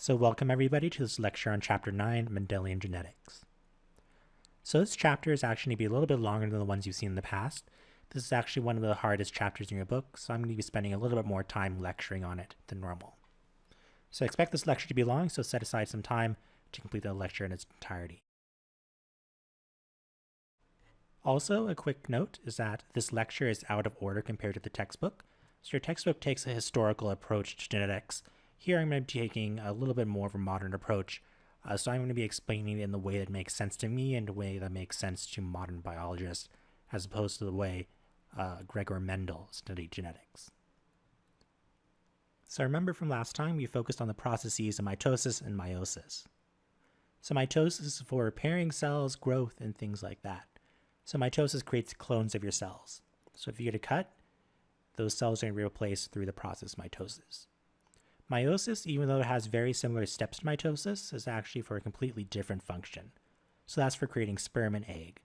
So welcome everybody to this lecture on Chapter 9, Mendelian Genetics. So this chapter is actually going to be a little bit longer than the ones you've seen in the past. This is actually one of the hardest chapters in your book, so I'm going to be spending a little bit more time lecturing on it than normal. So expect this lecture to be long, so set aside some time to complete the lecture in its entirety. Also, a quick note is that this lecture is out of order compared to the textbook. So your textbook takes a historical approach to genetics. Here I'm going to be taking a little bit more of a modern approach. So I'm going to be explaining it in the way that makes sense to me and the way that makes sense to modern biologists, as opposed to the way Gregor Mendel studied genetics. So remember from last time, we focused on the processes of mitosis and meiosis. So mitosis is for repairing cells, growth, and things like that. So mitosis creates clones of your cells. So if you get a cut, those cells are going to be replaced through the process of mitosis. Meiosis, even though it has very similar steps to mitosis, is actually for a completely different function. So that's for creating sperm and egg.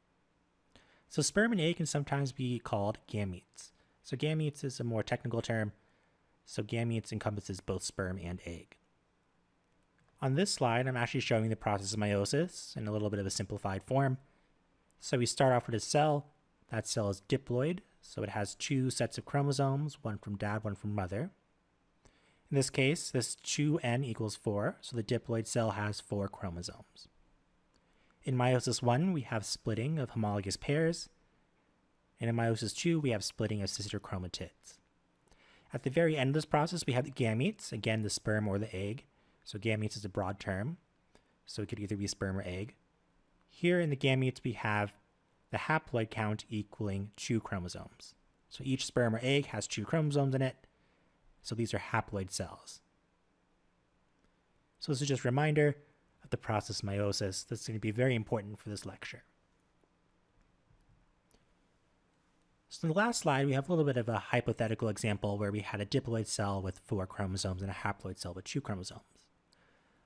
So sperm and egg can sometimes be called gametes. So gametes is a more technical term. So gametes encompasses both sperm and egg. On this slide, I'm actually showing the process of meiosis in a little bit of a simplified form. So we start off with a cell. That cell is diploid, so it has two sets of chromosomes, one from dad, one from mother. In this case, this 2n equals 4, so the diploid cell has 4 chromosomes. In meiosis 1, we have splitting of homologous pairs, and in meiosis 2, we have splitting of sister chromatids. At the very end of this process, we have the gametes, again, the sperm or the egg. So gametes is a broad term, so it could either be sperm or egg. Here in the gametes, we have the haploid count equaling 2 chromosomes. So each sperm or egg has 2 chromosomes in it. So these are haploid cells. So this is just a reminder of the process of meiosis. That's going to be very important for this lecture. So in the last slide, we have a little bit of a hypothetical example where we had a diploid cell with 4 chromosomes and a haploid cell with 2 chromosomes.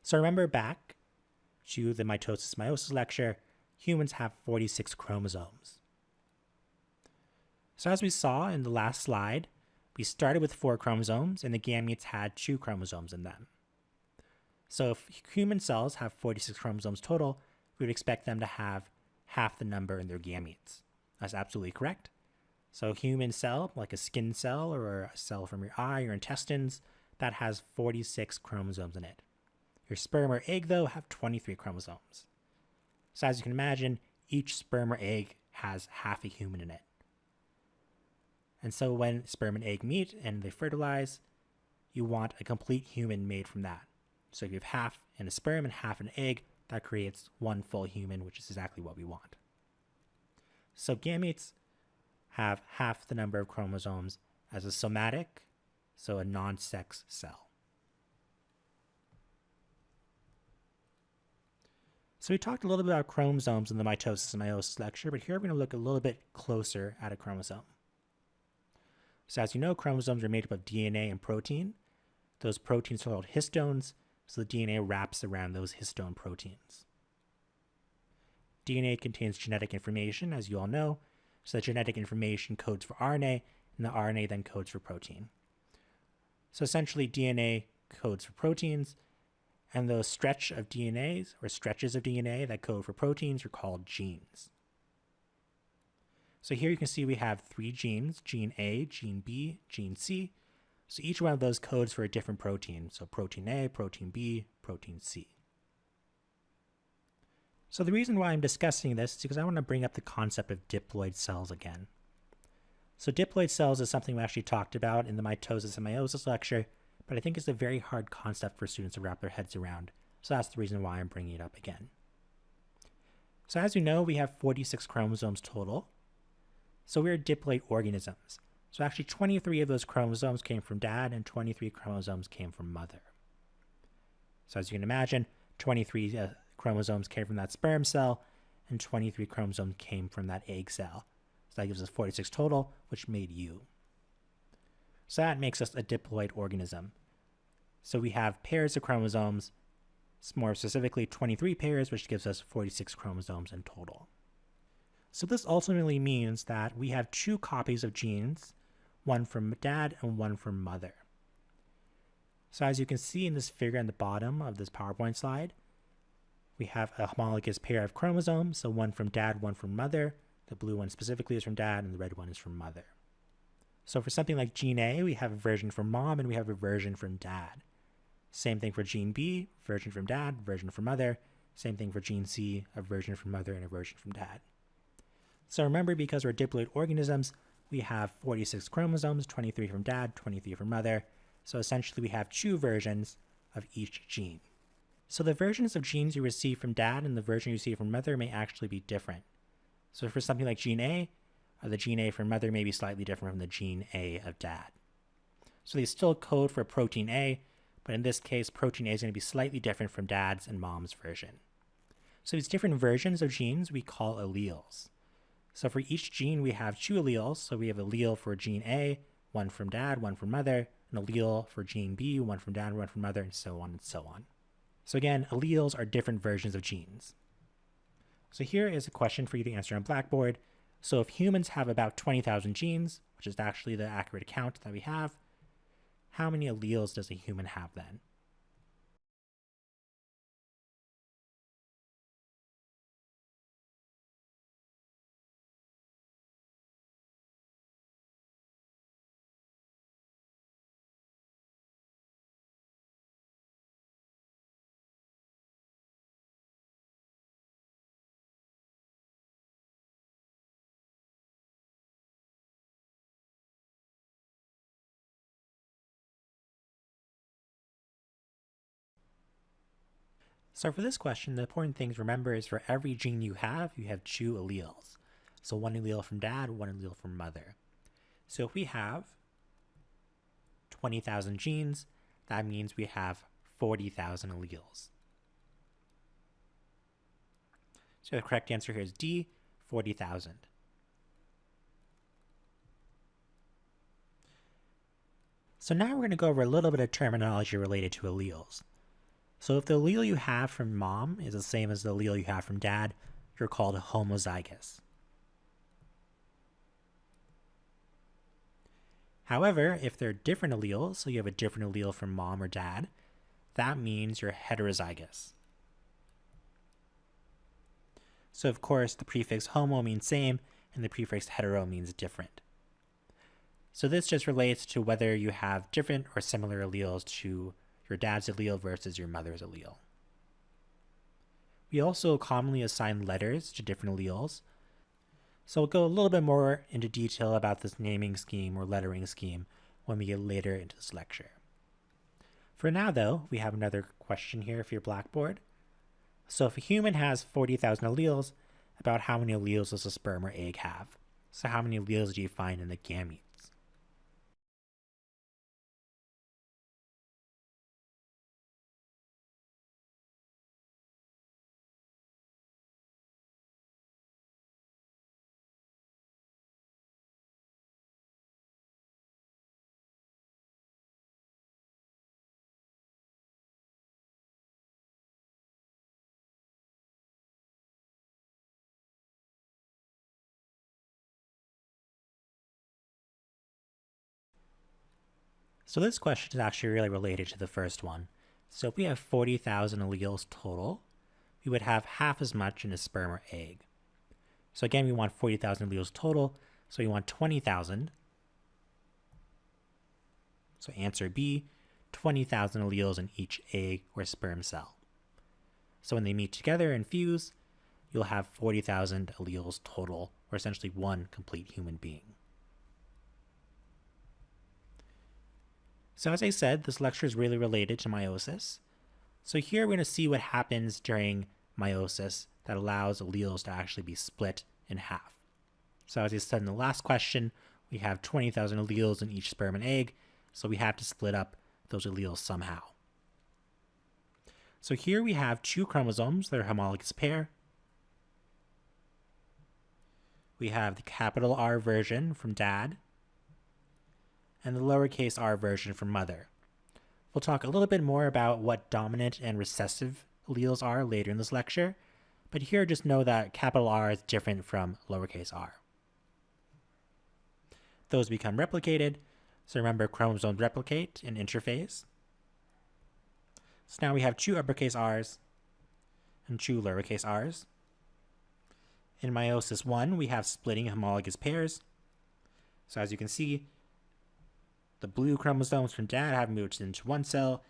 So remember back to the mitosis-meiosis lecture, humans have 46 chromosomes. So as we saw in the last slide, we started with 4 chromosomes and the gametes had 2 chromosomes in them. So if human cells have 46 chromosomes total, we would expect them to have half the number in their gametes. That's absolutely correct. So a human cell, like a skin cell or a cell from your eye or intestines, that has 46 chromosomes in it. Your sperm or egg, though, have 23 chromosomes. So as you can imagine, each sperm or egg has half a human in it. And so when sperm and egg meet and they fertilize, you want a complete human made from that. So if you have half in a sperm and half in an egg, that creates one full human, which is exactly what we want. So gametes have half the number of chromosomes as a somatic, so a non-sex cell. So we talked a little bit about chromosomes in the mitosis and meiosis lecture, but here we're going to look a little bit closer at a chromosome. So as you know, chromosomes are made up of DNA and protein. Those proteins are called histones, so the DNA wraps around those histone proteins. DNA contains genetic information, as you all know, so the genetic information codes for RNA, and the RNA then codes for protein. So essentially, DNA codes for proteins, and those stretches of DNA that code for proteins are called genes. So here you can see we have 3 genes, gene A, gene B, gene C. So each one of those codes for a different protein. So protein A, protein B, protein C. So the reason why I'm discussing this is because I want to bring up the concept of diploid cells again. So diploid cells is something we actually talked about in the mitosis and meiosis lecture, but I think it's a very hard concept for students to wrap their heads around. So that's the reason why I'm bringing it up again. So as you know, we have 46 chromosomes total. So we're diploid organisms. So actually 23 of those chromosomes came from dad and 23 chromosomes came from mother. So as you can imagine, 23 chromosomes came from that sperm cell and 23 chromosomes came from that egg cell. So that gives us 46 total, which made you. So that makes us a diploid organism. So we have pairs of chromosomes, more specifically 23 pairs, which gives us 46 chromosomes in total. So this ultimately means that we have 2 copies of genes, one from dad and one from mother. So as you can see in this figure on the bottom of this PowerPoint slide, we have a homologous pair of chromosomes, so one from dad, one from mother. The blue one specifically is from dad, and the red one is from mother. So for something like gene A, we have a version from mom, and we have a version from dad. Same thing for gene B, version from dad, version from mother. Same thing for gene C, a version from mother and a version from dad. So remember, because we're diploid organisms, we have 46 chromosomes, 23 from dad, 23 from mother. So essentially we have 2 versions of each gene. So the versions of genes you receive from dad and the version you receive from mother may actually be different. So for something like gene A, the gene A from mother may be slightly different from the gene A of dad. So they still code for protein A, but in this case, protein A is going to be slightly different from dad's and mom's version. So these different versions of genes we call alleles. So for each gene, we have 2 alleles. So we have allele for gene A, one from dad, one from mother, an allele for gene B, one from dad, one from mother, and so on and so on. So again, alleles are different versions of genes. So here is a question for you to answer on Blackboard. So if humans have about 20,000 genes, which is actually the accurate count that we have, how many alleles does a human have then? So for this question, the important thing to remember is for every gene you have 2 alleles. So one allele from dad, one allele from mother. So if we have 20,000 genes, that means we have 40,000 alleles. So the correct answer here is D, 40,000. So now we're going to go over a little bit of terminology related to alleles. So if the allele you have from mom is the same as the allele you have from dad, you're called homozygous. However, if they're different alleles, so you have a different allele from mom or dad, that means you're heterozygous. So of course, the prefix homo means same, and the prefix hetero means different. So this just relates to whether you have different or similar alleles to your dad's allele versus your mother's allele. We also commonly assign letters to different alleles. So we'll go a little bit more into detail about this naming scheme or lettering scheme when we get later into this lecture. For now though, we have another question here for your Blackboard. So if a human has 40,000 alleles, about how many alleles does a sperm or egg have? So how many alleles do you find in the gametes? So this question is actually really related to the first one. So if we have 40,000 alleles total, we would have half as much in a sperm or egg. So again, we want 40,000 alleles total, so we want 20,000. So answer B, 20,000 alleles in each egg or sperm cell. So when they meet together and fuse, you'll have 40,000 alleles total, or essentially one complete human being. So as I said, this lecture is really related to meiosis. So here we're going to see what happens during meiosis that allows alleles to actually be split in half. So as I said in the last question, we have 20,000 alleles in each sperm and egg, so we have to split up those alleles somehow. So here we have 2 chromosomes that are homologous pair. We have the capital R version from dad and the lowercase r version from mother. We'll talk a little bit more about what dominant and recessive alleles are later in this lecture, but here just know that capital R is different from lowercase r. Those become replicated, so remember chromosomes replicate in interphase. So now we have two uppercase R's and two lowercase r's. In meiosis 1, we have splitting homologous pairs. So as you can see, the blue chromosomes from dad have moved into one cell,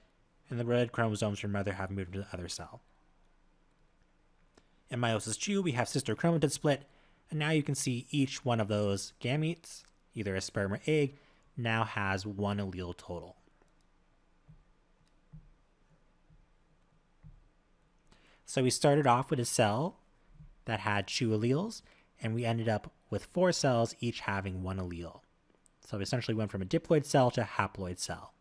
and the red chromosomes from mother have moved into the other cell. In meiosis 2, we have sister chromatid split, and now you can see each one of those gametes, either a sperm or egg, now has one allele total. So we started off with a cell that had two alleles, and we ended up with 4 cells each having one allele. So we essentially went from a diploid cell to a haploid cell.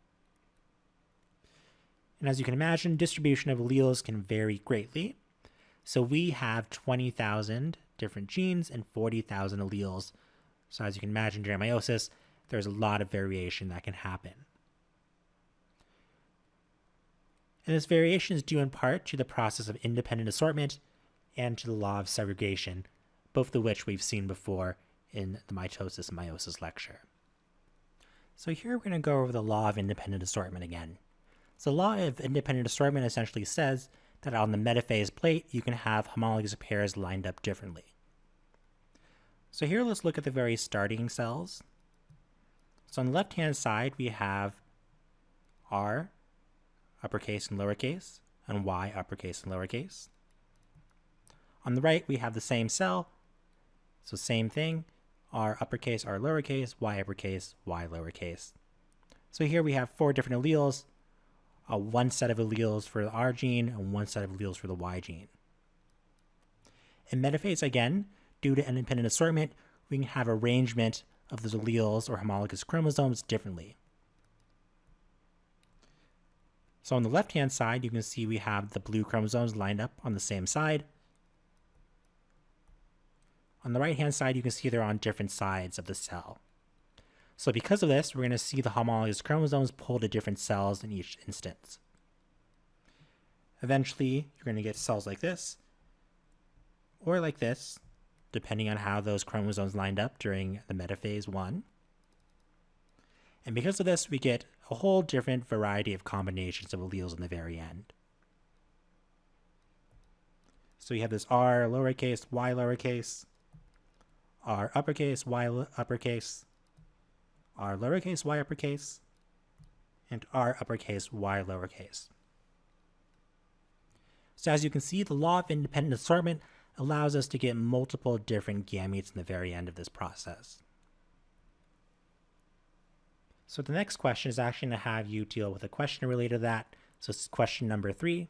And as you can imagine, distribution of alleles can vary greatly. So we have 20,000 different genes and 40,000 alleles. So as you can imagine, during meiosis, there's a lot of variation that can happen. And this variation is due in part to the process of independent assortment and to the law of segregation, both of which we've seen before in the mitosis and meiosis lecture. So here we're going to go over the law of independent assortment again. So the law of independent assortment essentially says that on the metaphase plate, you can have homologous pairs lined up differently. So here let's look at the very starting cells. So on the left-hand side, we have R, uppercase and lowercase, and Y, uppercase and lowercase. On the right, we have the same cell, so same thing, R uppercase, R lowercase, Y uppercase, Y lowercase. So here we have 4 different alleles, one set of alleles for the R gene and one set of alleles for the Y gene. In metaphase, again, due to independent assortment, we can have arrangement of those alleles or homologous chromosomes differently. So on the left-hand side, you can see we have the blue chromosomes lined up on the same side. On the right-hand side, you can see they're on different sides of the cell. So because of this, we're going to see the homologous chromosomes pull to different cells in each instance. Eventually, you're going to get cells like this, or like this, depending on how those chromosomes lined up during the metaphase 1. And because of this, we get a whole different variety of combinations of alleles in the very end. So we have this R lowercase, Y lowercase, R uppercase, Y uppercase, R lowercase, Y uppercase, and R uppercase, Y lowercase. So as you can see, the law of independent assortment allows us to get multiple different gametes in the very end of this process. So the next question is actually going to have you deal with a question related to that. So it's question number 3.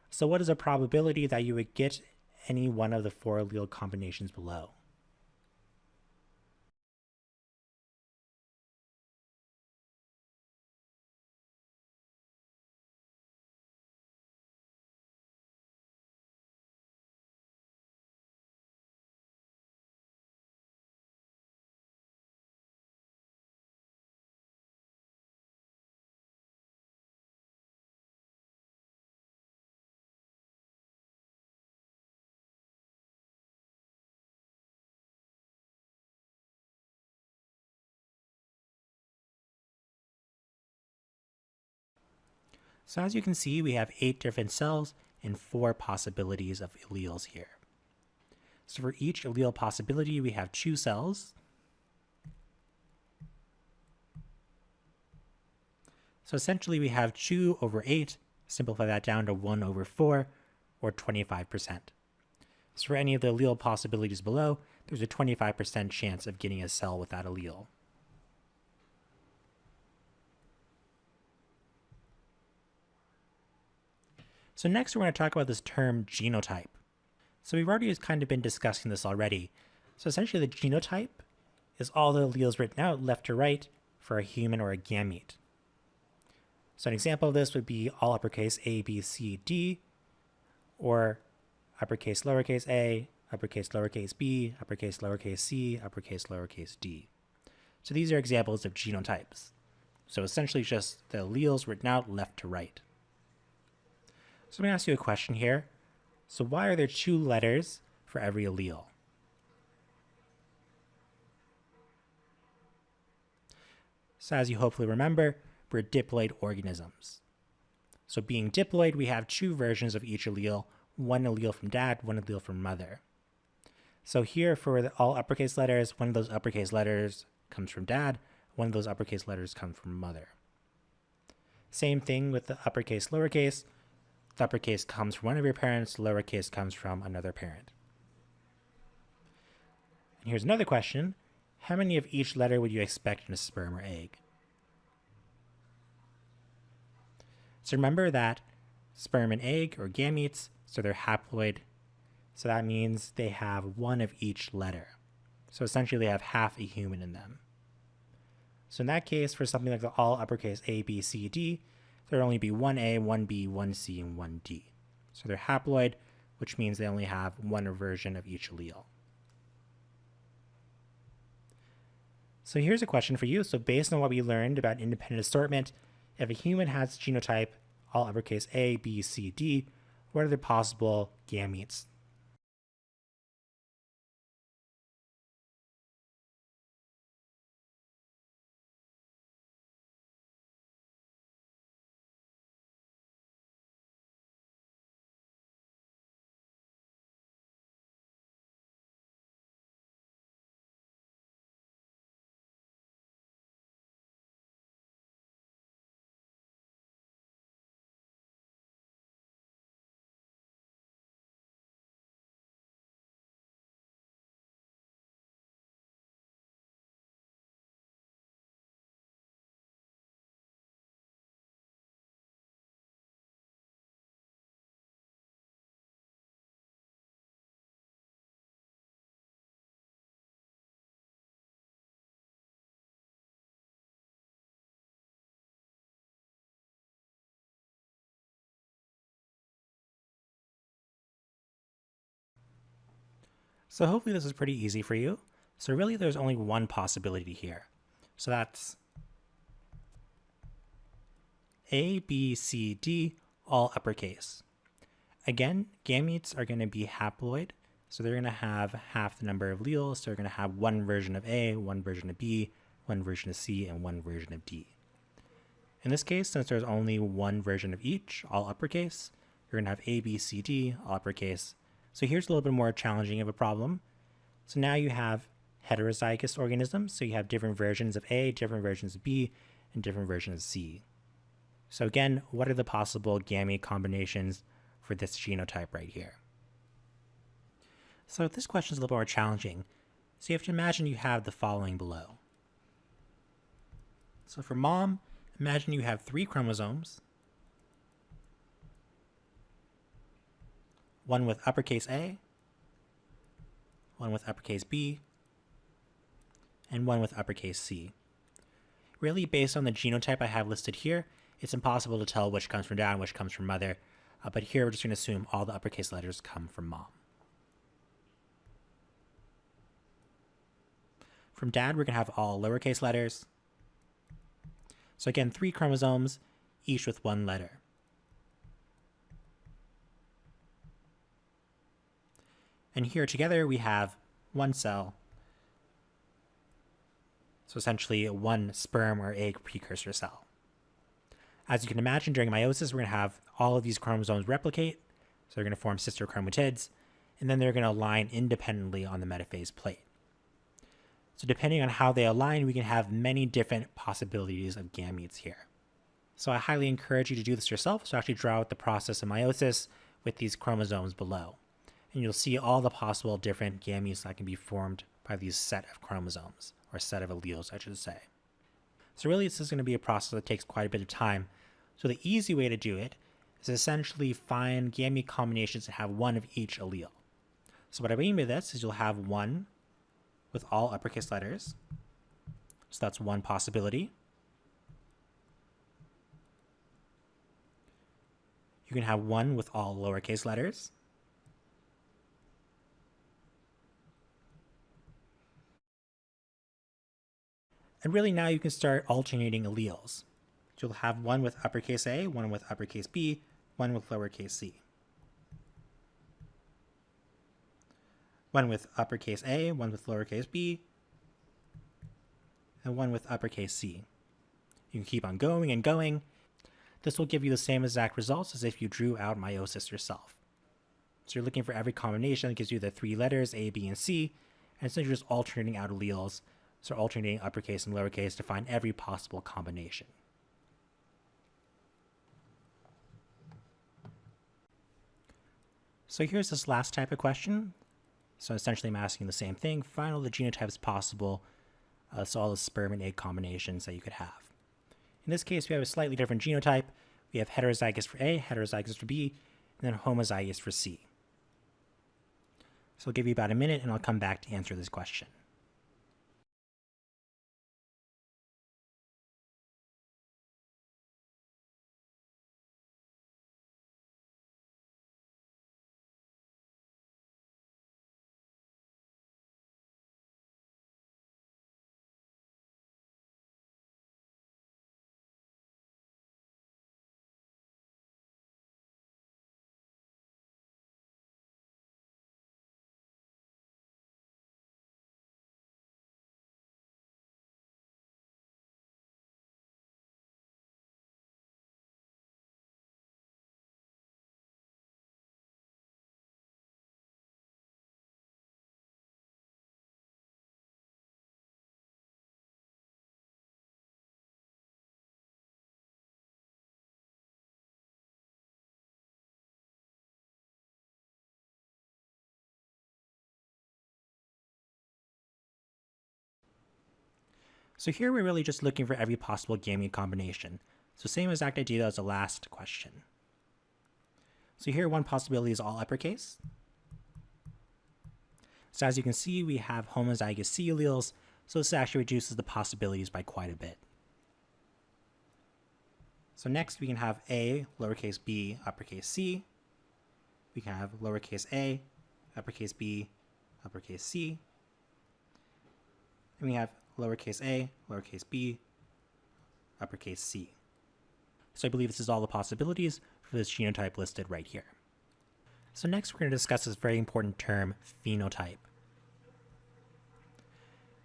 So what is a probability that you would get any one of the 4 allele combinations below? So as you can see, we have 8 different cells and 4 possibilities of alleles here. So for each allele possibility, we have 2 cells. So essentially we have 2 over 8, simplify that down to 1 over 4, or 25%. So for any of the allele possibilities below, there's a 25% chance of getting a cell with that allele. So next we're going to talk about this term genotype. So we've already kind of been discussing this already. So essentially the genotype is all the alleles written out left to right for a human or a gamete. So an example of this would be all uppercase A, B, C, D, or uppercase lowercase a, uppercase lowercase b, uppercase lowercase c, uppercase lowercase d. So these are examples of genotypes. So essentially just the alleles written out left to right. So I'm going to ask you a question here. So why are there 2 letters for every allele? So as you hopefully remember, we're diploid organisms. So being diploid, we have two versions of each allele, one allele from dad, one allele from mother. So here for all uppercase letters, one of those uppercase letters comes from dad, one of those uppercase letters comes from mother. Same thing with the uppercase, lowercase. The uppercase comes from one of your parents, lowercase comes from another parent. And here's another question. How many of each letter would you expect in a sperm or egg? So remember that sperm and egg, or gametes, so they're haploid. So that means they have one of each letter. So essentially they have half a human in them. So in that case, for something like the all uppercase A, B, C, D, there will only be one A, one B, one C, and one D. So they're haploid, which means they only have one version of each allele. So here's a question for you. So based on what we learned about independent assortment, if a human has genotype all uppercase A, B, C, D, what are the possible gametes? So hopefully this is pretty easy for you. So really there's only one possibility here. So that's A, B, C, D, all uppercase. Again, gametes are going to be haploid. So they're going to have half the number of alleles. So they're going to have one version of A, one version of B, one version of C, and one version of D. In this case, since there's only one version of each, all uppercase, you're going to have A, B, C, D, all uppercase. So here's a little bit more challenging of a problem. So now you have heterozygous organisms. So you have different versions of A, different versions of B, and different versions of C. So again, what are the possible gamete combinations for this genotype right here? So this question is a little more challenging. So you have to imagine you have the following below. So for mom, imagine you have 3 chromosomes, one with uppercase A, one with uppercase B, and one with uppercase C. Really, based on the genotype I have listed here, it's impossible to tell which comes from dad and which comes from mother, but here we're just going to assume all the uppercase letters come from mom. From dad, we're going to have all lowercase letters. So again, 3 chromosomes, each with 1 letter. And here together we have 1 cell. So essentially 1 sperm or egg precursor cell. As you can imagine, during meiosis, we're going to have all of these chromosomes replicate. So they're going to form sister chromatids, and then they're going to align independently on the metaphase plate. So depending on how they align, we can have many different possibilities of gametes here. So I highly encourage you to do this yourself. So actually draw out the process of meiosis with these chromosomes below. And you'll see all the possible different gametes that can be formed by these set of chromosomes, or set of alleles, I should say. So really, this is going to be a process that takes quite a bit of time. So the easy way to do it is essentially find gamete combinations that have one of each allele. So what I mean by this is you'll have one with all uppercase letters. So that's one possibility. You can have one with all lowercase letters. And really now you can start alternating alleles. So you'll have one with uppercase A, one with uppercase B, one with lowercase c. One with uppercase A, one with lowercase b, and one with uppercase c. You can keep on going and going. This will give you the same exact results as if you drew out meiosis yourself. So you're looking for every combination that gives you the 3 letters A, B, and C, and so you're just alternating out alleles, so alternating uppercase and lowercase to find every possible combination. So here's this last type of question. So essentially I'm asking the same thing. Find all the genotypes possible, so all the sperm and egg combinations that you could have. In this case, we have a slightly different genotype. We have heterozygous for A, heterozygous for B, and then homozygous for C. So I'll give you about a minute and I'll come back to answer this question. So here we're really just looking for every possible gamete combination. So same exact idea as the last question. So here one possibility is all uppercase. So as you can see, we have homozygous C alleles, so this actually reduces the possibilities by quite a bit. So next we can have A, lowercase b, uppercase C. We can have lowercase a, uppercase b, uppercase C. And we have lowercase a, lowercase b, uppercase C. So I believe this is all the possibilities for this genotype listed right here. So next we're going to discuss this very important term, phenotype.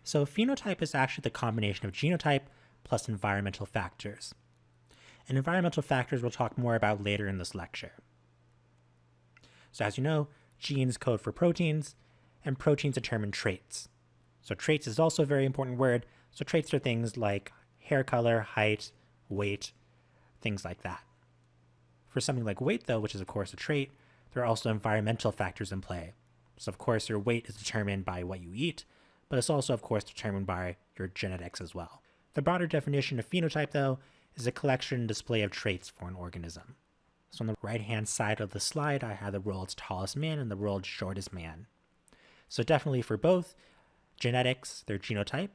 So phenotype is actually the combination of genotype plus environmental factors. And environmental factors we'll talk more about later in this lecture. So as you know, genes code for proteins, and proteins determine traits. So traits is also a very important word. So traits are things like hair color, height, weight, things like that. For something like weight, though, which is of course a trait, there are also environmental factors in play. So of course your weight is determined by what you eat, but it's also of course determined by your genetics as well. The broader definition of phenotype, though, is a collection and display of traits for an organism. So on the right-hand side of the slide, I have the world's tallest man and the world's shortest man. So definitely for both, genetics, their genotype,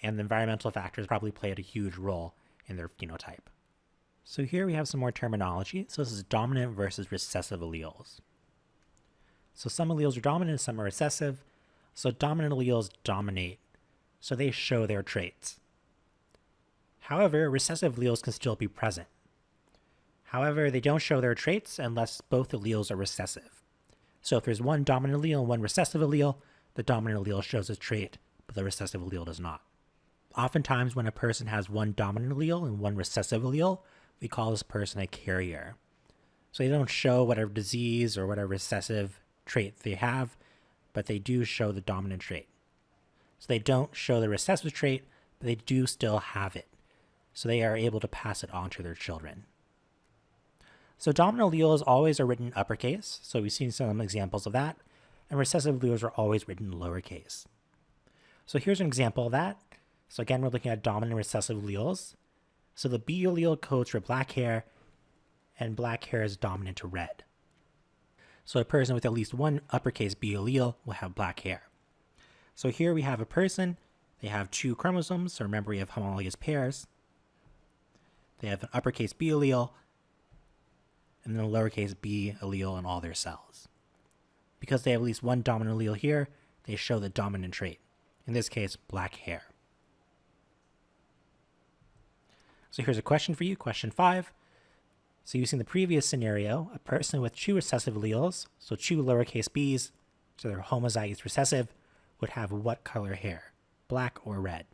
and the environmental factors probably played a huge role in their phenotype. So here we have some more terminology. So this is dominant versus recessive alleles. So some alleles are dominant, some are recessive. So dominant alleles dominate, so they show their traits. However, recessive alleles can still be present. However, they don't show their traits unless both alleles are recessive. So if there's one dominant allele and one recessive allele, the dominant allele shows its trait, but the recessive allele does not. Oftentimes when a person has one dominant allele and one recessive allele, we call this person a carrier. So they don't show whatever disease or whatever recessive trait they have, but they do show the dominant trait. So they don't show the recessive trait, but they do still have it. So they are able to pass it on to their children. So dominant alleles always are written uppercase, so we've seen some examples of that, and recessive alleles are always written lowercase. So here's an example of that. So again, we're looking at dominant and recessive alleles. So the B allele codes for black hair, and black hair is dominant to red. So a person with at least one uppercase B allele will have black hair. So here we have a person, they have 2 chromosomes, so remember we have homologous pairs. They have an uppercase B allele, and then a lowercase b allele in all their cells. Because they have at least one dominant allele here, they show the dominant trait. In this case, black hair. So here's a question for you, question 5. So using the previous scenario, a person with 2 recessive alleles, so 2 lowercase b's, so they're homozygous recessive, would have what color hair, black or red?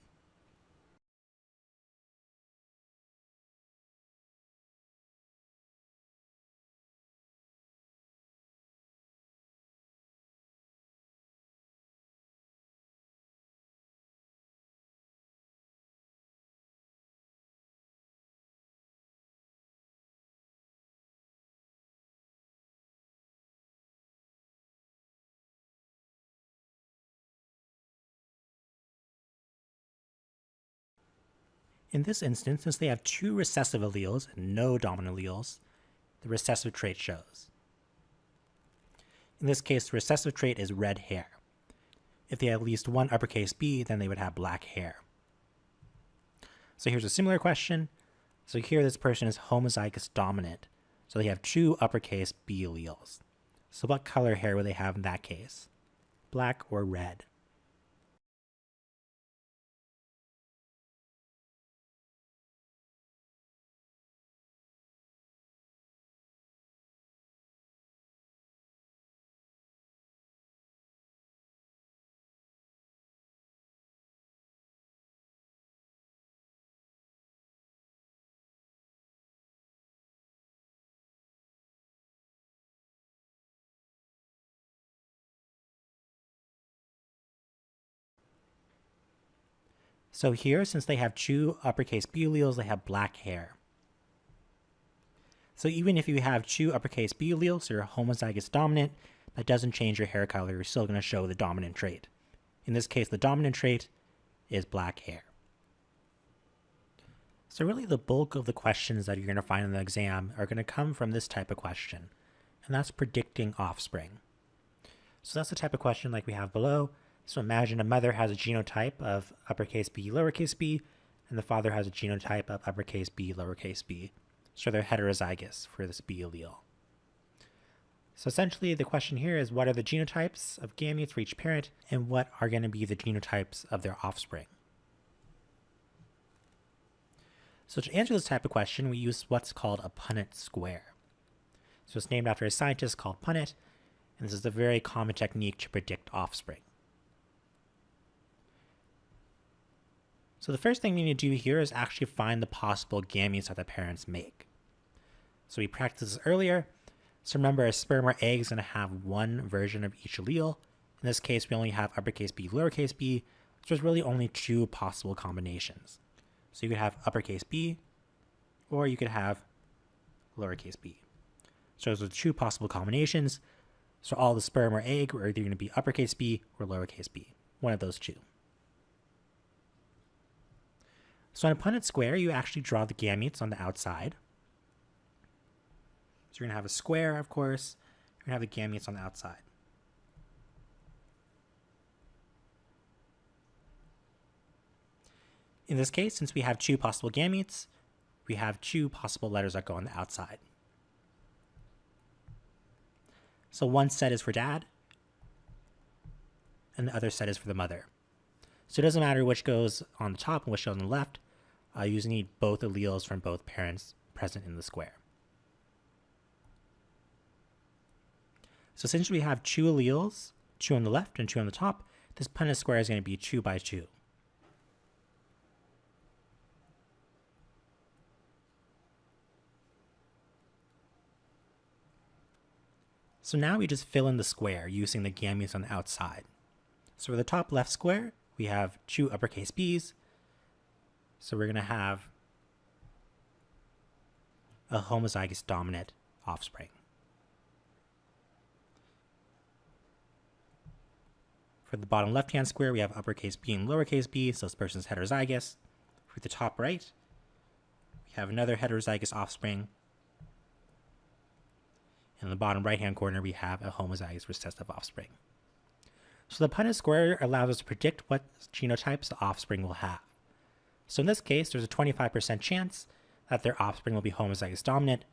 In this instance, since they have 2 recessive alleles and no dominant alleles, the recessive trait shows. In this case, the recessive trait is red hair. If they have at least one uppercase B, then they would have black hair. So here's a similar question. So here this person is homozygous dominant. So they have 2 uppercase B alleles. So what color hair would they have in that case? Black or red? So here, since they have 2 uppercase B alleles, they have black hair. So even if you have 2 uppercase B alleles, you're homozygous dominant, that doesn't change your hair color. You're still going to show the dominant trait. In this case, the dominant trait is black hair. So really the bulk of the questions that you're going to find in the exam are going to come from this type of question, and that's predicting offspring. So that's the type of question like we have below. So imagine a mother has a genotype of uppercase B, lowercase b, and the father has a genotype of uppercase B, lowercase b. So they're heterozygous for this B allele. So essentially the question here is, what are the genotypes of gametes for each parent, and what are going to be the genotypes of their offspring? So to answer this type of question, we use what's called a Punnett square. So it's named after a scientist called Punnett, and this is a very common technique to predict offspring. So the first thing we need to do here is actually find the possible gametes that the parents make. So we practiced this earlier. So remember, a sperm or egg is going to have one version of each allele. In this case, we only have uppercase B, lowercase b, so there's really only 2 possible combinations. So you could have uppercase B, or you could have lowercase b. So those are 2 possible combinations. So all the sperm or egg are either going to be uppercase B or lowercase b, one of those 2. So in a Punnett square, you actually draw the gametes on the outside. So you're going to have a square, of course. You're going to have the gametes on the outside. In this case, since we have 2 possible gametes, we have 2 possible letters that go on the outside. So one set is for dad, and the other set is for the mother. So it doesn't matter which goes on the top and which goes on the left. You just need both alleles from both parents present in the square. So since we have 2 alleles, 2 on the left and 2 on the top, this Punnett square is going to be 2 by 2. So now we just fill in the square using the gametes on the outside. So for the top left square, we have 2 uppercase B's. So we're going to have a homozygous dominant offspring. For the bottom left-hand square, we have uppercase B and lowercase b, so this person's heterozygous. For the top right, we have another heterozygous offspring. And in the bottom right-hand corner, we have a homozygous recessive offspring. So the Punnett square allows us to predict what genotypes the offspring will have. So in this case, there's a 25% chance that their offspring will be homozygous dominant.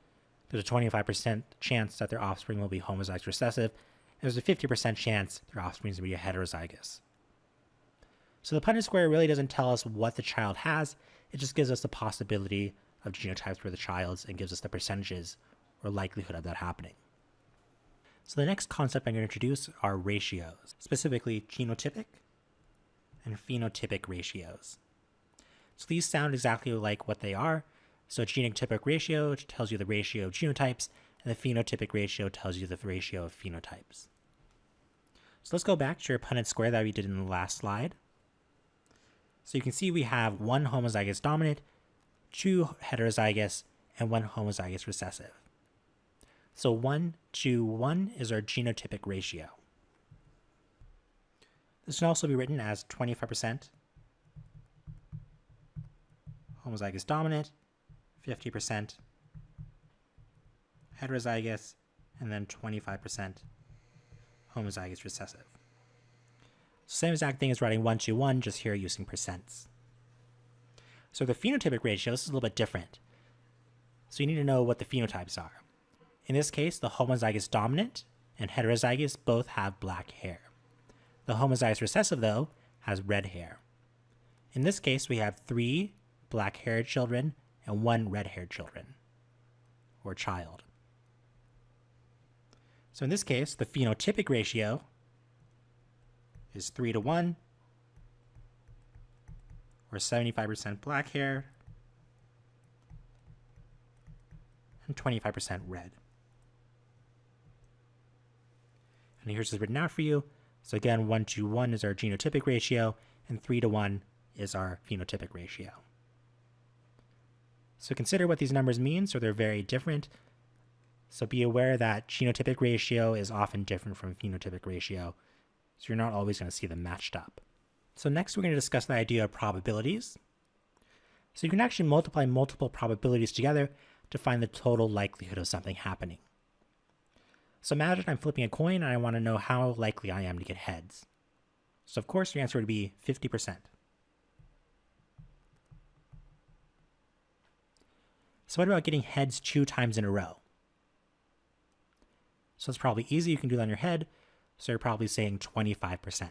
There's a 25% chance that their offspring will be homozygous recessive. And there's a 50% chance their offspring is going to be heterozygous. So the Punnett square really doesn't tell us what the child has. It just gives us the possibility of genotypes for the child and gives us the percentages or likelihood of that happening. So the next concept I'm going to introduce are ratios, specifically genotypic and phenotypic ratios. So these sound exactly like what they are. So a genotypic ratio tells you the ratio of genotypes, and the phenotypic ratio tells you the ratio of phenotypes. So let's go back to our Punnett square that we did in the last slide. So you can see we have 1 homozygous dominant, 2 heterozygous, and 1 homozygous recessive. So 1 to 1 is our genotypic ratio. This can also be written as 25% homozygous dominant, 50% heterozygous, and then 25% homozygous recessive. Same exact thing as writing 1-2-1, just here using percents. So the phenotypic ratio, this is a little bit different. So you need to know what the phenotypes are. In this case, the homozygous dominant and heterozygous both have black hair. The homozygous recessive, though, has red hair. In this case, we have 3 black-haired children and 1 red-haired children, or child. So in this case, the phenotypic ratio is 3-1, or 75% black hair and 25% red. And here's what's written out for you. So again, 1-1 is our genotypic ratio, and 3-1 is our phenotypic ratio. So consider what these numbers mean. So they're very different. So be aware that genotypic ratio is often different from phenotypic ratio. So you're not always going to see them matched up. So next we're going to discuss the idea of probabilities. So you can actually multiply multiple probabilities together to find the total likelihood of something happening. So imagine I'm flipping a coin and I want to know how likely I am to get heads. So of course your answer would be 50%. So what about getting heads 2 times in a row? So it's probably easy, you can do that on your head. So you're probably saying 25%.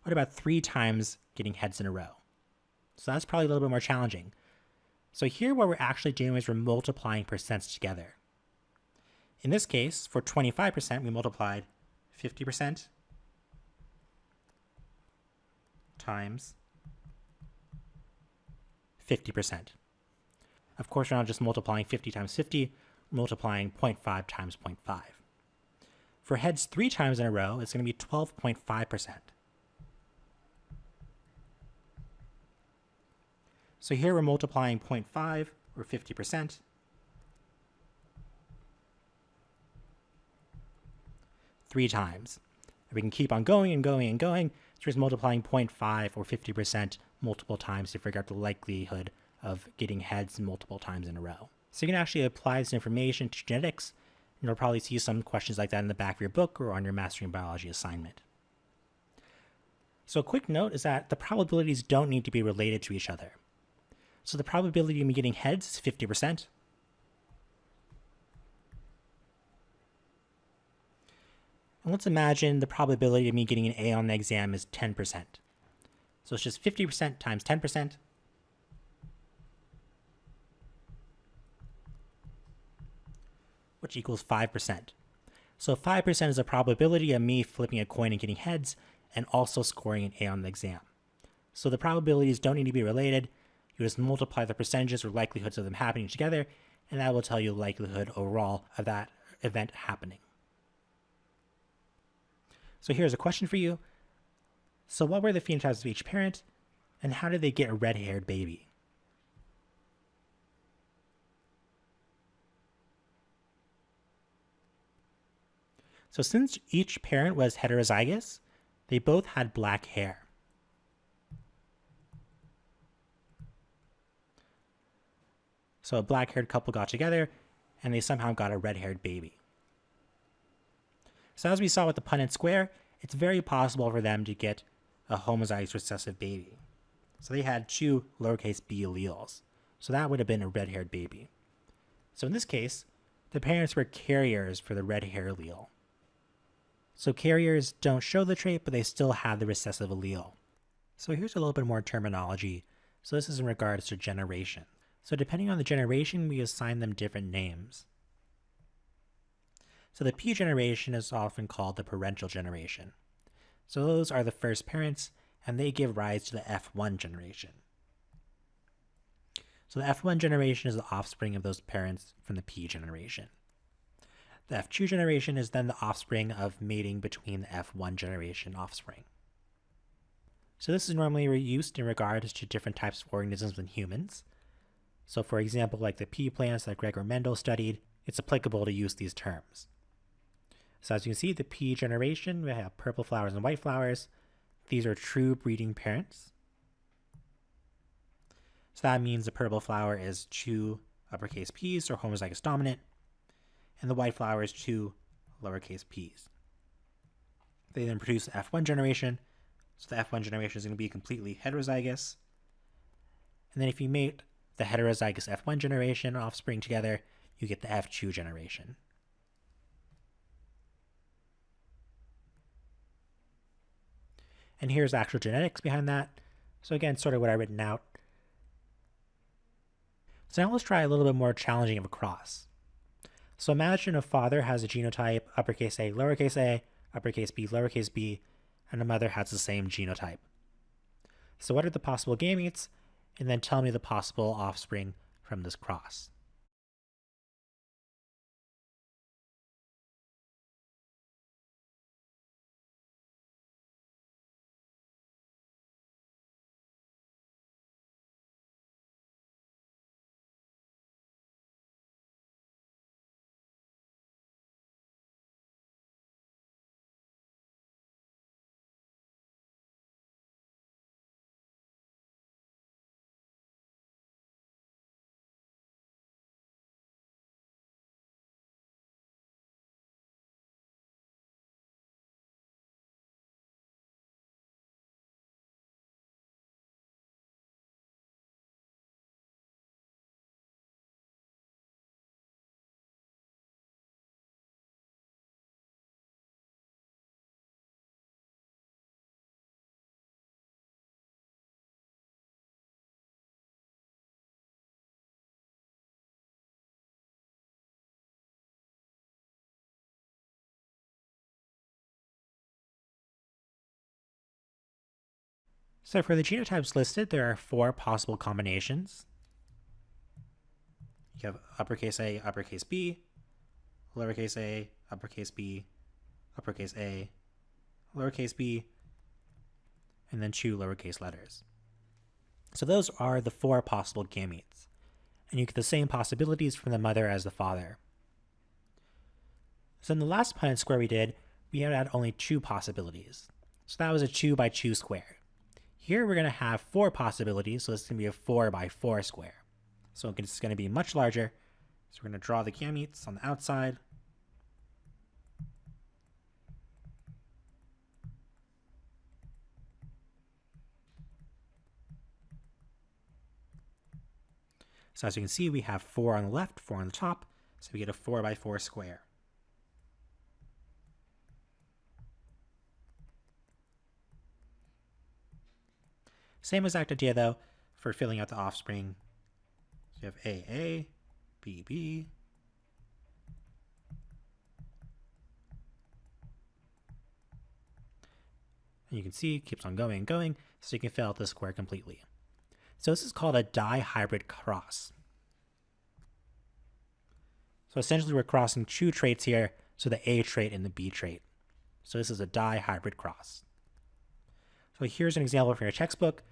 What about 3 times getting heads in a row? So that's probably a little bit more challenging. So here what we're actually doing is we're multiplying percents together. In this case, for 25%, we multiplied 50% times 50%. Of course, we're not just multiplying 50 times 50, we're multiplying 0.5 times 0.5. For heads 3 times in a row, it's going to be 12.5%. So here we're multiplying 0.5, or 50%, three times. And we can keep on going and going and going. So we're just multiplying 0.5 or 50% multiple times to figure out the likelihood of getting heads multiple times in a row. So you can actually apply this information to genetics, and you'll probably see some questions like that in the back of your book or on your Mastering Biology assignment. So a quick note is that the probabilities don't need to be related to each other. So the probability of me getting heads is 50%. And let's imagine the probability of me getting an A on the exam is 10%. So it's just 50% times 10%. Which equals 5%. So 5% is the probability of me flipping a coin and getting heads and also scoring an A on the exam. So the probabilities don't need to be related. You just multiply the percentages or likelihoods of them happening together, and that will tell you the likelihood overall of that event happening. So here's a question for you. So what were the phenotypes of each parent, and how did they get a red-haired baby? So since each parent was heterozygous, they both had black hair. So a black-haired couple got together, and they somehow got a red-haired baby. So as we saw with the Punnett square, it's very possible for them to get a homozygous recessive baby. So they had 2 lowercase b alleles. So that would have been a red-haired baby. So in this case, the parents were carriers for the red hair allele. So carriers don't show the trait, but they still have the recessive allele. So here's a little bit more terminology. So this is in regards to generation. So depending on the generation, we assign them different names. So the P generation is often called the parental generation. So those are the first parents, and they give rise to the F1 generation. So the F1 generation is the offspring of those parents from the P generation. The F2 generation is then the offspring of mating between the F1 generation offspring. So this is normally used in regards to different types of organisms than humans. So for example, like the pea plants that Gregor Mendel studied, it's applicable to use these terms. So as you can see, the pea generation, we have purple flowers and white flowers. these are true breeding parents. So that means the purple flower is true uppercase P's or homozygous dominant, and the white flower is true lowercase p's. They then produce the F1 generation, so the F1 generation is going to be completely heterozygous. And then if you mate the heterozygous F1 generation offspring together, you get the F2 generation. And here's the actual genetics behind that. So again, sort of what I've written out. So now let's try a little bit more challenging of a cross. So imagine a father has a genotype uppercase A, uppercase B, lowercase b, and a mother has the same genotype. So what are the possible gametes? And then tell me the possible offspring from this cross. So for the genotypes listed, there are 4 possible combinations. You have uppercase A, uppercase B, lowercase a, uppercase B, uppercase A, lowercase b, and then 2 lowercase letters. So those are the 4 possible gametes. And you get the same possibilities from the mother as the father. So in the last Punnett square we did, we had only 2 possibilities. So that was a 2 by 2 square. Here we're going to have 4 possibilities, so it's going to be a 4 by 4 square. So it's going to be much larger. So we're going to draw the gametes on the outside. So as you can see, we have 4 on the left, 4 on the top, so we get a 4 by 4 square. Same exact idea though for filling out the offspring. So you have AA, BB, and you can see it keeps on going, so you can fill out the square completely. So this is called a dihybrid cross. So essentially we're crossing 2 traits here, so the A trait and the B trait. So this is a dihybrid cross. So here's an example from your textbook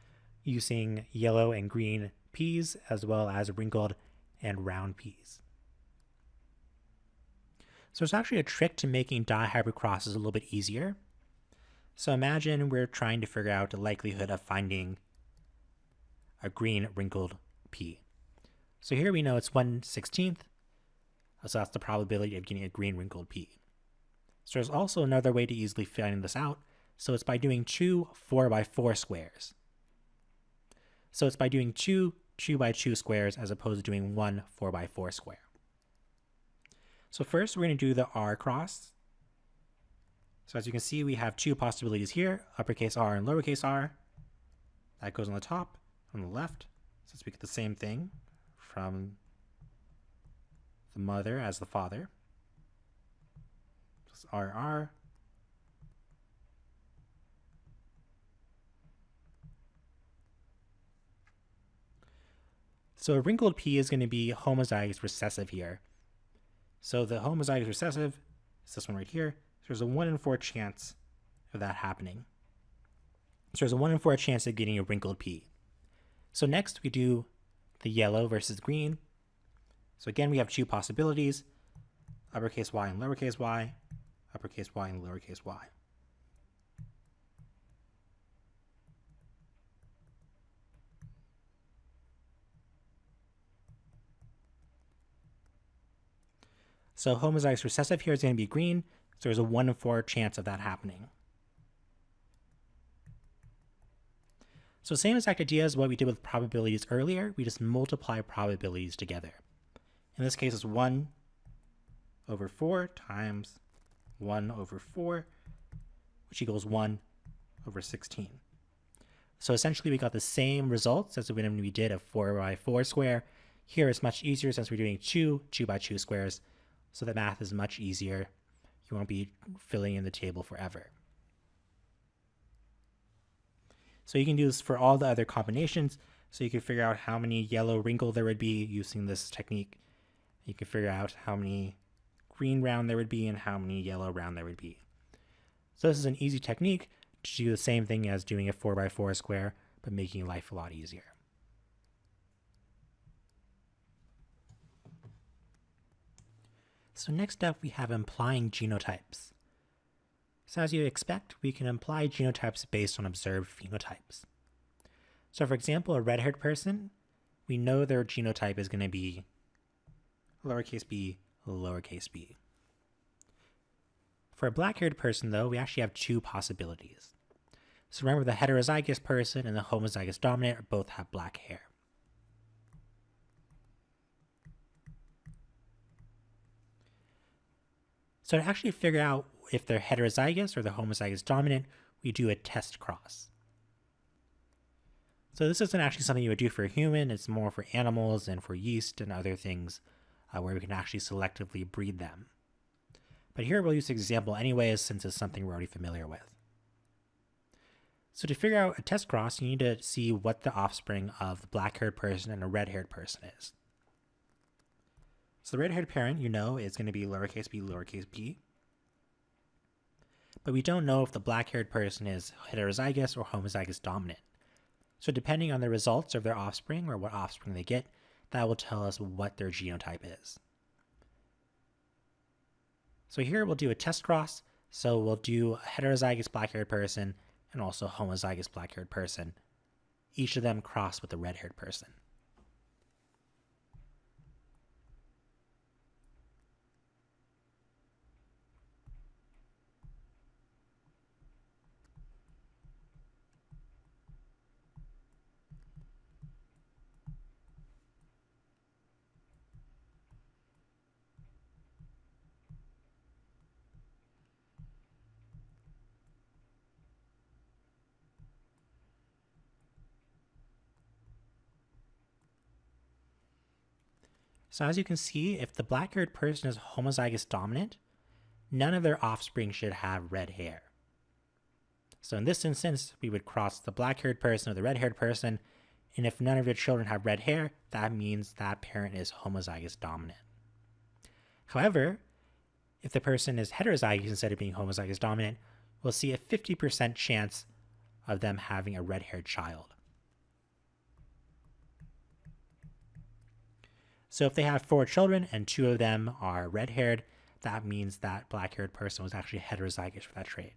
using yellow and green peas as well as wrinkled and round peas. So there's actually a trick to making dihybrid crosses a little bit easier. So imagine we're trying to figure out the likelihood of finding a green wrinkled pea. So here we know it's 1/16, so that's the probability of getting a green wrinkled pea. So there's also another way to easily find this out, so it's by doing 2 4 by 4 squares. So it's by doing 2 2 by 2 squares as opposed to doing 1 4 by 4 square. So first we're going to do the R cross. So as you can see, we have 2 possibilities here, uppercase R and lowercase r. That goes on the top. On the left, since we get the same thing from the mother as the father. It's RR. So a wrinkled P is going to be homozygous recessive here. So the homozygous recessive is this one right here. So there's a 1 in 4 chance of that happening. So there's a 1 in 4 chance of getting a wrinkled P. So next we do the yellow versus green. So again, we have 2 possibilities, uppercase Y and lowercase y, uppercase Y and lowercase y. So homozygous recessive here is going to be green, so there's a 1 in 4 chance of that happening. So same exact idea as what we did with probabilities earlier, we just multiply probabilities together. In this case, it's 1 over 4 times 1 over 4, which equals 1 over 16. So essentially we got the same results as when we did a 4 by 4 square. Here it's much easier since we're doing 2 by 2 squares, so the math is much easier. You won't be filling in the table forever. So you can do this for all the other combinations, so you can figure out how many yellow wrinkle there would be using this technique. You can figure out how many green round there would be and how many yellow round there would be. So this is an easy technique to do the same thing as doing a 4 by 4 square, but making life a lot easier. So next up we have implying genotypes. So as you expect, we can imply genotypes based on observed phenotypes. So for example, a red-haired person, we know their genotype is going to be lowercase b, lowercase b. For a black-haired person, though, we actually have 2 possibilities. So remember, the heterozygous person and the homozygous dominant both have black hair. So to actually figure out if they're heterozygous or the homozygous dominant, we do a test cross. So this isn't actually something you would do for a human, it's more for animals and for yeast and other things where we can actually selectively breed them. But here we'll use an example anyways, since it's something we're already familiar with. So to figure out a test cross, you need to see what the offspring of the black-haired person and a red-haired person is. So the red-haired parent, you know, is going to be lowercase b, but we don't know if the black-haired person is heterozygous or homozygous dominant. So depending on the results of their offspring or what offspring they get, that will tell us what their genotype is. So here we'll do a test cross. So we'll do a heterozygous black-haired person and also a homozygous black-haired person. Each of them crossed with a red-haired person. So as you can see, if the black-haired person is homozygous dominant, none of their offspring should have red hair. So in this instance, we would cross the black-haired person or the red-haired person, and if none of your children have red hair, that means that parent is homozygous dominant. However, if the person is heterozygous instead of being homozygous dominant, we'll see a 50% chance of them having a red-haired child. So if they have 4 children and 2 of them are red-haired, that means that black-haired person was actually heterozygous for that trait.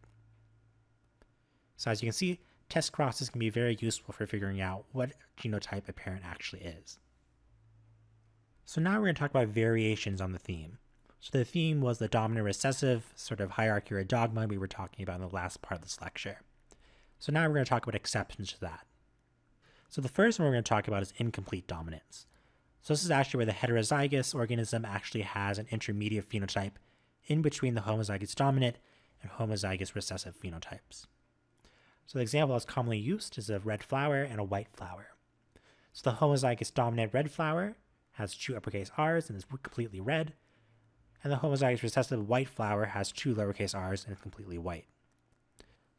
So as you can see, test crosses can be very useful for figuring out what genotype a parent actually is. So now we're going to talk about variations on the theme. So the theme was the dominant recessive sort of hierarchy or dogma we were talking about in the last part of this lecture. So now we're going to talk about exceptions to that. So the first one we're going to talk about is incomplete dominance. So this is actually where the heterozygous organism actually has an intermediate phenotype in between the homozygous dominant and homozygous recessive phenotypes. So the example that's commonly used is a red flower and a white flower. So the homozygous dominant red flower has 2 uppercase R's and is completely red, and the homozygous recessive white flower has 2 lowercase r's and is completely white.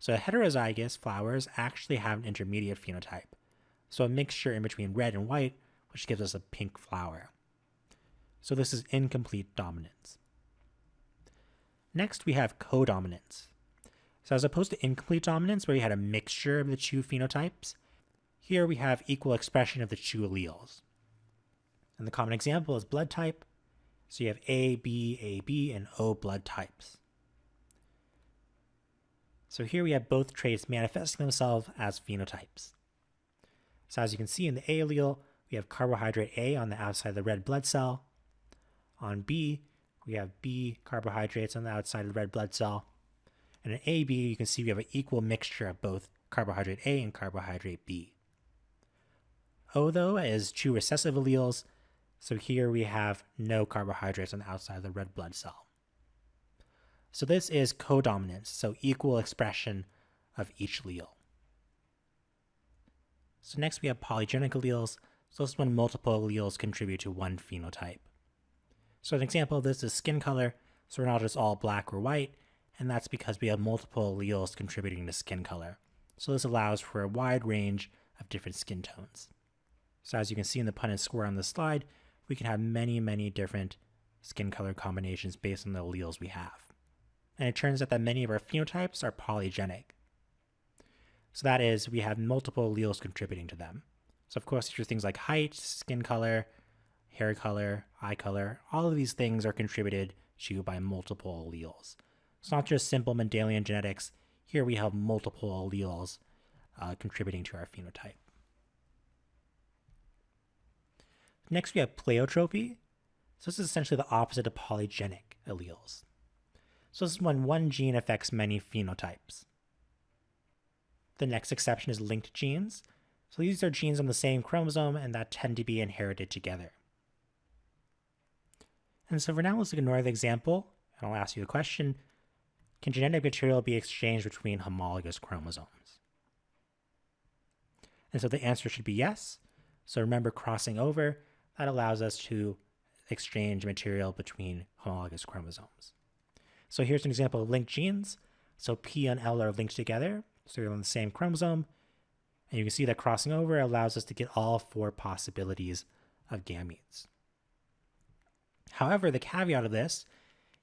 So heterozygous flowers actually have an intermediate phenotype, so a mixture in between red and white, which gives us a pink flower. So this is incomplete dominance. Next, we have codominance. So as opposed to incomplete dominance, where you had a mixture of the 2 phenotypes, here we have equal expression of the 2 alleles. And the common example is blood type. So you have AB, and O blood types. So here we have both traits manifesting themselves as phenotypes. So as you can see in the A allele, we have carbohydrate A on the outside of the red blood cell. On B, we have B carbohydrates on the outside of the red blood cell. And in AB, you can see we have an equal mixture of both carbohydrate A and carbohydrate B. O, though, is two recessive alleles, so here we have no carbohydrates on the outside of the red blood cell. So this is codominance, so equal expression of each allele. So next we have polygenic alleles. So this is when multiple alleles contribute to one phenotype. So an example of this is skin color. So we're not just all black or white, and that's because we have multiple alleles contributing to skin color. So this allows for a wide range of different skin tones. So as you can see in the Punnett square on this slide, we can have many, many different skin color combinations based on the alleles we have. And it turns out that many of our phenotypes are polygenic. So that is, we have multiple alleles contributing to them. So of course, these are things like height, skin color, hair color, eye color. All of these things are contributed to by multiple alleles. It's not just simple Mendelian genetics. Here we have multiple alleles contributing to our phenotype. Next, we have pleiotropy. So this is essentially the opposite of polygenic alleles. So this is when one gene affects many phenotypes. The next exception is linked genes. So these are genes on the same chromosome and that tend to be inherited together. And so for now, let's ignore the example, and I'll ask you a question. Can genetic material be exchanged between homologous chromosomes? And so the answer should be yes. So remember, crossing over, that allows us to exchange material between homologous chromosomes. So here's an example of linked genes. So P and L are linked together, so they're on the same chromosome. And you can see that crossing over allows us to get all four possibilities of gametes. However, the caveat of this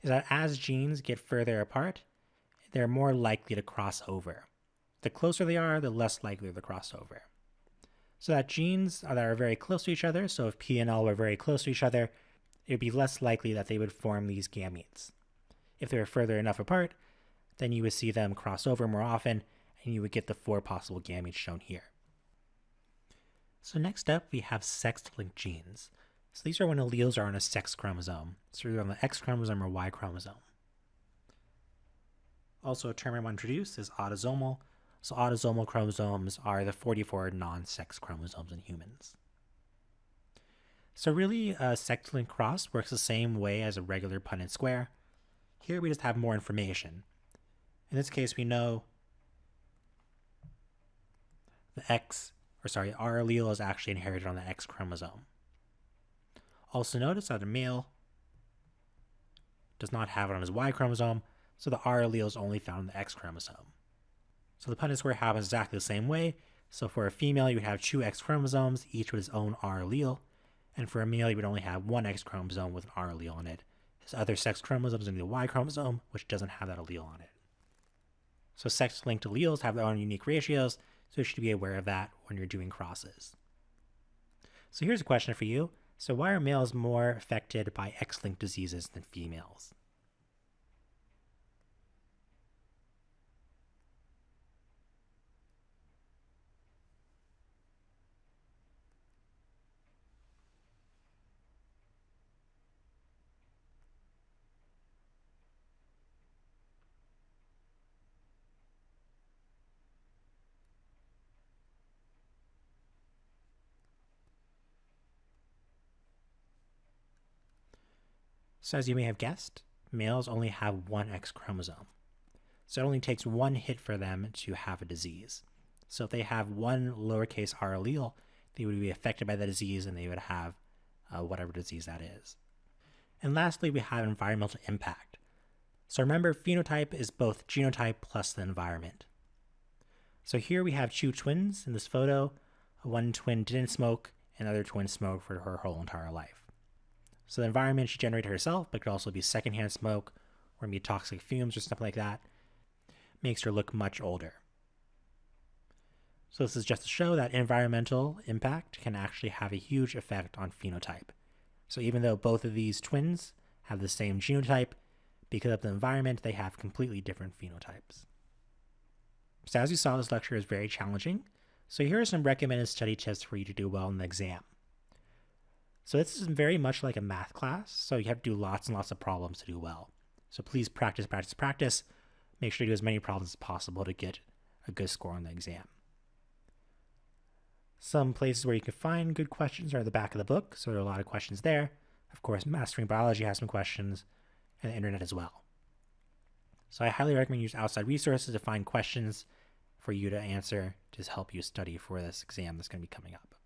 is that as genes get further apart, they're more likely to cross over. The closer they are, the less likely to cross over. So that genes that are very close to each other, so if P and L were very close to each other, it would be less likely that they would form these gametes. If they were further enough apart, then you would see them cross over more often, and you would get the four possible gametes shown here. So next up, we have sex-linked genes. So these are when alleles are on a sex chromosome, so either on the X chromosome or Y chromosome. Also, a term I want to introduce is autosomal. So autosomal chromosomes are the 44 non-sex chromosomes in humans. So really, a sex-linked cross works the same way as a regular Punnett square. Here we just have more information. In this case, we know our allele is actually inherited on the X chromosome. Also notice that a male does not have it on his Y chromosome, so the R allele is only found on the X chromosome. So the Punnett square happens exactly the same way. So for a female, you would have two X chromosomes, each with its own R allele. And for a male, you would only have one X chromosome with an R allele on it. His other sex chromosome is going to be the Y chromosome, which doesn't have that allele on it. So sex-linked alleles have their own unique ratios, so you should be aware of that when you're doing crosses. So here's a question for you. So why are males more affected by X-linked diseases than females? So as you may have guessed, males only have one X chromosome. So it only takes one hit for them to have a disease. So if they have one lowercase r allele, they would be affected by the disease and they would have whatever disease that is. And lastly, we have environmental impact. So remember, phenotype is both genotype plus the environment. So here we have two twins in this photo. One twin didn't smoke, and the other twin smoked for her whole entire life. So the environment she generated herself, but could also be secondhand smoke or maybe toxic fumes or something like that, makes her look much older. So this is just to show that environmental impact can actually have a huge effect on phenotype. So even though both of these twins have the same genotype, because of the environment, they have completely different phenotypes. So as you saw, this lecture is very challenging. So here are some recommended study tips for you to do well in the exam. So this is very much like a math class. So you have to do lots and lots of problems to do well. So please practice, practice, practice. Make sure you do as many problems as possible to get a good score on the exam. Some places where you can find good questions are at the back of the book. So there are a lot of questions there. Of course, Mastering Biology has some questions, and the internet as well. So I highly recommend use outside resources to find questions for you to answer to help you study for this exam that's going to be coming up.